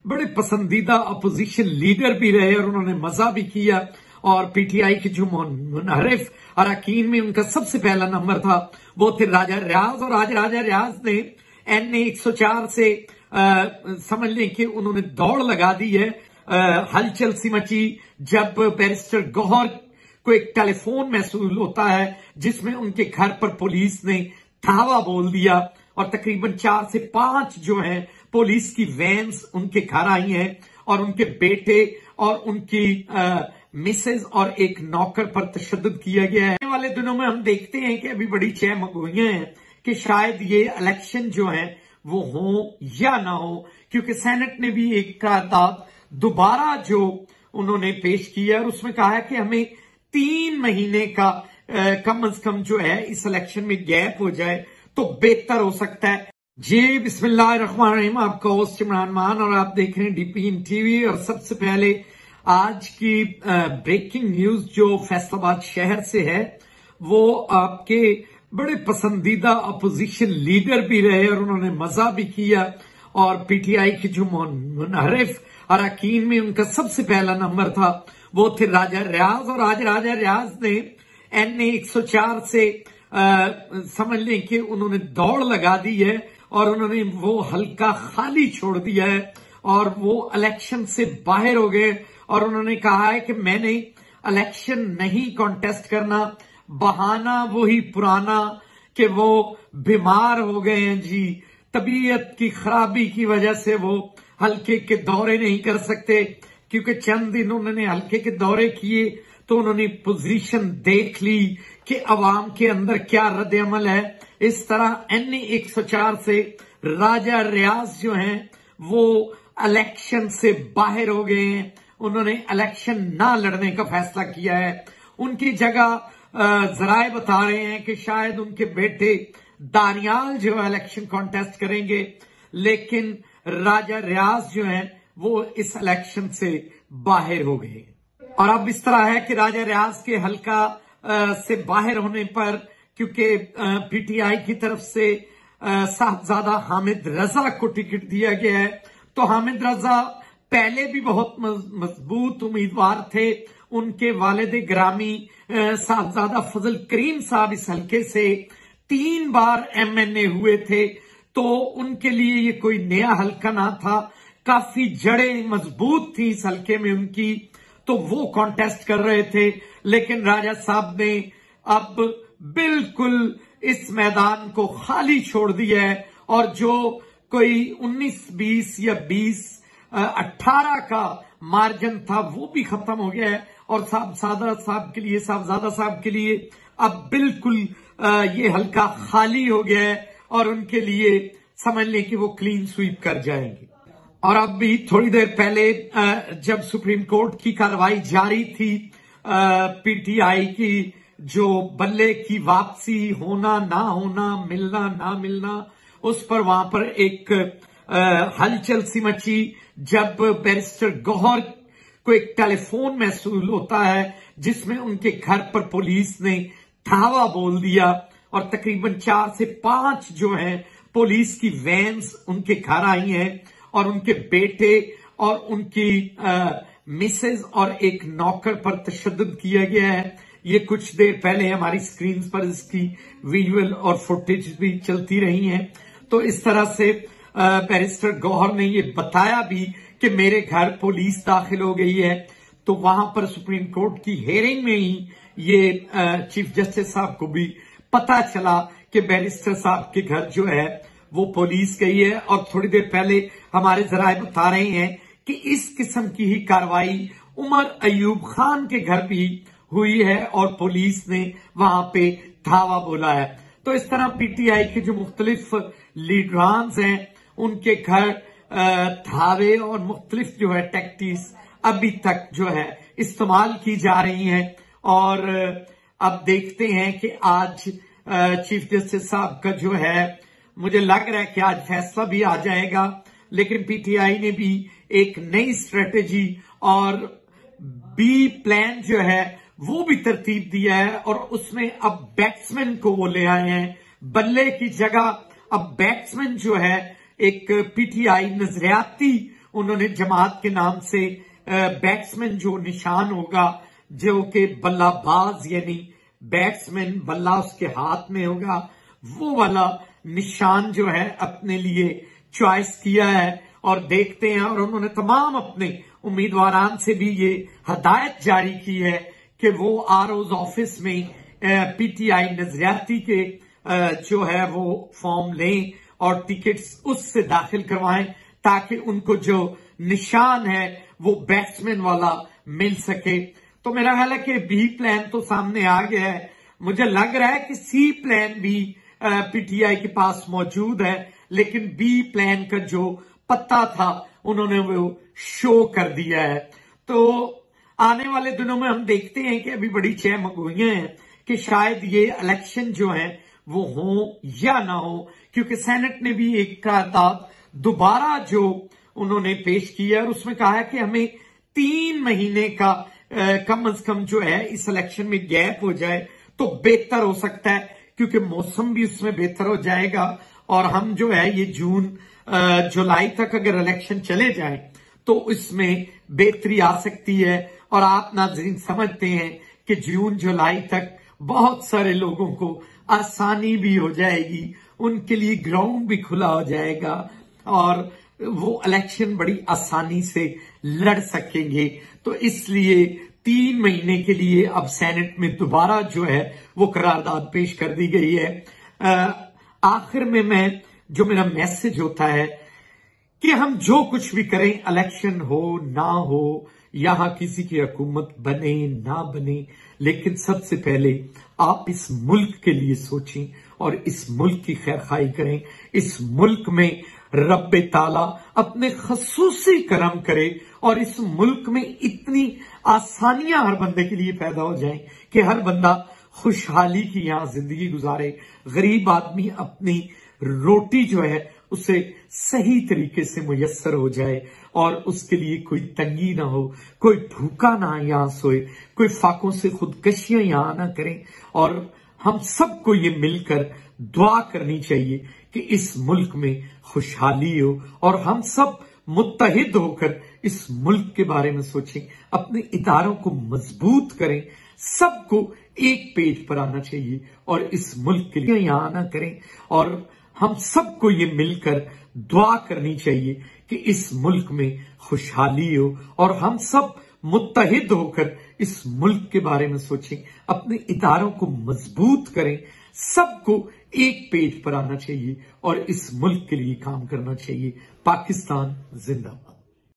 बड़े पसंदीदा opposition leader भी रहे और उन्होंने मजा भी किया। और पीटीआई के जो मुनहरिफ अरकान में उनका सबसे पहला नंबर था वो थे राजा रियाज। और आज राजा रियाज ने NA 104 से समझ लें कि उन्होंने दौड़ लगा दी है। हलचल सी मची जब बैरिस्टर गौहर को एक टेलीफोन मैसूल होता है जिसमें उनके घर पर पुलिस ने धावा बोल दिया और तकरीबन 4 से 5 जो है पुलिस की वैन्स उनके घर आई हैं और उनके बेटे और उनकी मिसेज और एक नौकर पर तशद्दुद किया गया है। आने वाले दिनों में हम देखते हैं कि अभी बड़ी चहमगोइयां हैं कि शायद ये इलेक्शन जो है वो हो या ना हो, क्योंकि सेनेट ने भी एक करारदाद दोबारा जो उन्होंने पेश किया और उसमें कहा है कि हमें 3 महीने का कम से कम जो है इस इलेक्शन में गैप हो जाए तो बेहतर हो सकता है। जी बिस्मिल्लाहिर्रहमानिर्रहीम, आपका होस्ट इमरान मान और आप देख रहे हैं DPN TV। और सबसे पहले आज की ब्रेकिंग न्यूज जो फैसलाबाद शहर से है वो आपके बड़े पसंदीदा अपोजिशन लीडर भी रहे और उन्होंने मजा भी किया। और पीटीआई के जो मुनहरिफ अरकान में उनका सबसे पहला नंबर था वो थे राजा रियाज। और आज राजा रियाज ने NA 104 से समझ लें कि उन्होंने दौड़ लगा दी है और उन्होंने वो हल्का खाली छोड़ दिया है और वो इलेक्शन से बाहर हो गए। और उन्होंने कहा है कि मैंने इलेक्शन नहीं कॉन्टेस्ट करना, बहाना वही पुराना कि वो बीमार हो गए हैं जी, तबीयत की खराबी की वजह से वो हल्के के दौरे नहीं कर सकते। क्योंकि चंद दिन उन्होंने हल्के के दौरे किए तो उन्होंने पोजीशन देख ली कि अवाम के अंदर क्या रद्द अमल है। इस तरह NA 104 से राजा रियाज जो हैं वो इलेक्शन से बाहर हो गए हैं। उन्होंने इलेक्शन ना लड़ने का फैसला किया है। उनकी जगह जराए बता रहे हैं कि शायद उनके बेटे दानियाल जो है इलेक्शन कॉन्टेस्ट करेंगे, लेकिन राजा रियाज जो हैं वो इस इलेक्शन से बाहर हो गए। और अब इस तरह है कि राजा रियाज के हल्का से बाहर होने पर, क्योंकि पीटीआई की तरफ से साहबजादा हामिद रजा को टिकट दिया गया है, तो हामिद रजा पहले भी बहुत मजबूत उम्मीदवार थे। उनके वालिद ग्रामी साहबजादा फजल करीम साहब इस हल्के से 3 बार MNA हुए थे, तो उनके लिए ये कोई नया हल्का ना था। काफी जड़ें मजबूत थी इस हल्के में उनकी, तो वो कॉन्टेस्ट कर रहे थे। लेकिन राजा साहब ने अब बिल्कुल इस मैदान को खाली छोड़ दिया है और जो कोई 19-20 या 20-18 का मार्जिन था वो भी खत्म हो गया है। और साहबजादा साहब के लिए अब बिल्कुल ये हल्का खाली हो गया है और उनके लिए समझ लें कि वो क्लीन स्वीप कर जाएंगे। और अब भी थोड़ी देर पहले जब सुप्रीम कोर्ट की कार्रवाई जारी थी पीटीआई की जो बल्ले की वापसी होना ना होना, मिलना ना मिलना, उस पर वहां पर एक हलचल सी मची जब बैरिस्टर गौहर को एक टेलीफोन मैसूल होता है जिसमें उनके घर पर पुलिस ने धावा बोल दिया और तकरीबन 4 से 5 जो है पुलिस की वैन्स उनके घर आई हैं और उनके बेटे और उनकी मिसेज और एक नौकर पर तशद्दुद किया गया है। ये कुछ देर पहले हमारी स्क्रीन पर इसकी विजुअल और फुटेज भी चलती रही हैं। तो इस तरह से बैरिस्टर गौहर ने ये बताया भी कि मेरे घर पुलिस दाखिल हो गई है। तो वहां पर सुप्रीम कोर्ट की हेयरिंग में ही ये चीफ जस्टिस साहब को भी पता चला कि बैरिस्टर साहब के घर जो है वो पुलिस गई है। और थोड़ी देर पहले हमारे जराए बता रहे हैं कि इस किस्म की ही कार्रवाई उमर अयूब खान के घर भी हुई है और पुलिस ने वहां पे धावा बोला है। तो इस तरह पीटीआई के जो मुख्तलिफ लीडरान्स हैं उनके घर धावे और मुख्तलिफ जो है टैक्टिक्स अभी तक जो है इस्तेमाल की जा रही हैं। और अब देखते हैं कि आज चीफ जस्टिस साहब का जो है मुझे लग रहा है कि आज फैसला भी आ जाएगा। लेकिन पीटीआई ने भी एक नई स्ट्रेटेजी और बी प्लान जो है वो भी तरतीब दिया है और उसमें अब बैट्समैन को वो ले आए हैं बल्ले की जगह। अब बैट्समैन जो है एक पीटीआई नजरियाती उन्होंने जमात के नाम से बैट्समैन जो निशान होगा, जो कि बल्लाबाज यानी बैट्समैन, बल्ला उसके हाथ में होगा, वो वाला निशान जो है अपने लिए चॉइस किया है और देखते हैं। और उन्होंने तमाम अपने उम्मीदवारान से भी ये हदायत जारी की है कि वो आरओज ऑफिस में पीटीआई नजरियाती के जो है वो फॉर्म लें और टिकट्स उससे दाखिल करवाएं, ताकि उनको जो निशान है वो बैट्समैन वाला मिल सके। तो मेरा ख्याल है कि बी प्लान तो सामने आ गया है। मुझे लग रहा है कि सी प्लान भी पीटीआई के पास मौजूद है, लेकिन बी प्लान का जो पत्ता था उन्होंने वो शो कर दिया है। तो आने वाले दिनों में हम देखते हैं कि अभी बड़ी चहमगोइयां हैं कि शायद ये इलेक्शन जो है वो हो या ना हो, क्योंकि सेनेट ने भी एक करारदाद दोबारा जो उन्होंने पेश किया और उसमें कहा है कि हमें 3 महीने का कम से कम जो है इस इलेक्शन में गैप हो जाए तो बेहतर हो सकता है, क्योंकि मौसम भी उसमें बेहतर हो जाएगा और हम जो है ये जून जुलाई तक अगर इलेक्शन चले जाए तो इसमें बेहतरी आ सकती है। और आप नाज़रीन समझते हैं कि जून जुलाई तक बहुत सारे लोगों को आसानी भी हो जाएगी, उनके लिए ग्राउंड भी खुला हो जाएगा और वो इलेक्शन बड़ी आसानी से लड़ सकेंगे। तो इसलिए 3 महीने के लिए अब सेनेट में दोबारा जो है वो करारदाद पेश कर दी गई है। आखिर में जो मेरा मैसेज होता है कि हम जो कुछ भी करें, इलेक्शन हो ना हो, यहां किसी की हुकूमत बने ना बने, लेकिन सबसे पहले आप इस मुल्क के लिए सोचें और इस मुल्क की खैरखाई करें। इस मुल्क में रब्बे ताला अपने खसूसी करम करे और इस मुल्क में इतनी आसानियां हर बंदे के लिए पैदा हो जाएं कि हर बंदा खुशहाली की यहां जिंदगी गुजारे। गरीब आदमी अपनी रोटी जो है उसे सही तरीके से मुयस्सर हो जाए और उसके लिए कोई तंगी ना हो, कोई भूखा ना यहां सोए, कोई फाकों से खुदकशियां यहां ना करें। और हम सबको ये मिलकर दुआ करनी चाहिए कि इस मुल्क में खुशहाली हो और हम सब मुत्तहिद होकर इस मुल्क के बारे में सोचें, अपने इदारों को मजबूत करें, सबको एक पेज पर आना चाहिए और इस मुल्क के लिए यहां आना करें। और हम सबको ये मिलकर दुआ करनी चाहिए कि इस मुल्क में खुशहाली हो और हम सब मुत्तहिद होकर इस मुल्क के बारे में सोचें, अपने इदारों को मजबूत करें, सबको एक पेज पर आना चाहिए और इस मुल्क के लिए काम करना चाहिए। पाकिस्तान जिंदाबाद।